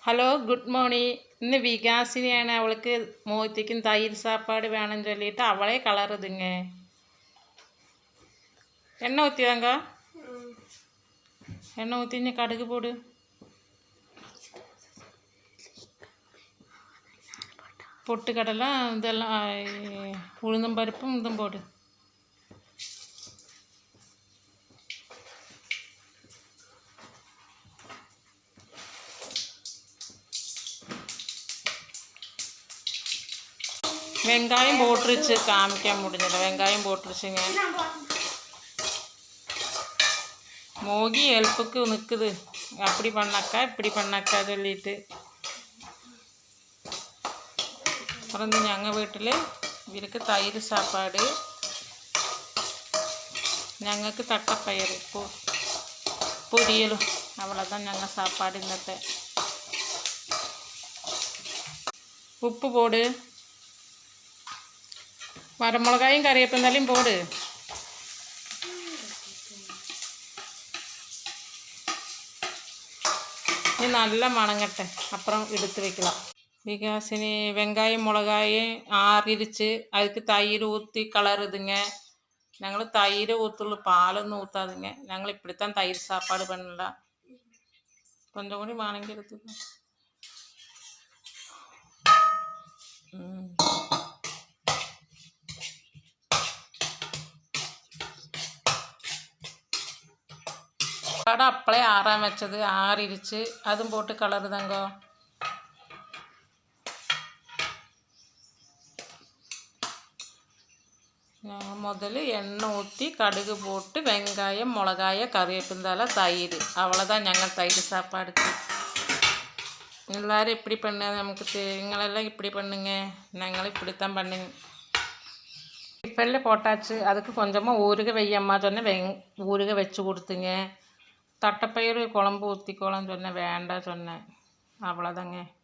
Hello good morning. ഇന്ന് വികാസിനെയാണ് അവൾക്ക് മോത്തിക്കും തൈര് സാപ്പാട് വേണം ചൊല്ലിയിട്ട് അവളെ കളറുതുங்க. எண்ணெய் ஊற்றிதாங்க, எண்ணெய் ஊற்றி கடுகு போடு. பொட்டுக்கடலை இதெல்லாம் உளுந்தும் பருப்பும் இதும் போடு. வெங்காயம் போட்டுருச்சு, காமிக்க முடிஞ்சல. வெங்காயம் போட்டுருச்சுங்க. மோகி ஹெல்ப்புக்கு நிற்குது, அப்படி பண்ணாக்கா இப்படி பண்ணாக்கா சொல்லிட்டு. அப்புறம் ഞങ്ങൾ വീട്ടിൽ ഇവർക്ക് തൈര് സാപ്പാട്, ഞങ്ങൾക്ക് തട്ടപ്പയർ പൊരിയലും. அவ்வளோதான் ഞങ്ങൾ சாப்பாடு ഇന്നത്തെ. உப்பு போடு, வரமிளகாயும் கறிவேப்பிலையும் போடு. இது நல்லா மணங்கட்டை, அப்புறம் எடுத்து வைக்கலாம். விகாசினி வெங்காயம் மிளகாயும் ஆறிடுச்சு, அதுக்கு தயிர் ஊற்றி கலருதுங்க. நாங்களும் தயிர் ஊற்றுள்ள, பாலொന്നും ஊற்றாதுங்க. நாங்கள் இப்படித்தான் தயிர் சாப்பாடு பண்ணலாம். கொஞ்சம் கூட வணங்கி எடுத்துக்கோ. கடை அப்பளே ஆறாம வச்சது ஆறிடுச்சு, அதுவும் போட்டு கலருதாங்க. முதல்ல எண்ணெய் ஊற்றி கடுகு போட்டு வெங்காயம் மிளகாயம் கறிவேப்பிலை தயிர், அவ்வளோதான் ഞങ്ങൾ தயிர் சாப்பாடுக்கு. எல்லோரும் இப்படி பண்ண, நமக்கு எங்களெல்லாம் இப்படி பண்ணுங்க, நாங்களும் இப்படித்தான் பண்ணுங்க. டிஃபனில் போட்டாச்சு, அதுக்கு கொஞ்சமாக ஊறுக வையம்மா சொன்னேன், ஊறுக வச்சு கொடுத்துங்க. தட்டைப்பயிறு குழம்பு ஊற்றிக்கோலாம் சொன்னேன், வேண்டாம் சொன்னேன். அவ்வளோதாங்க.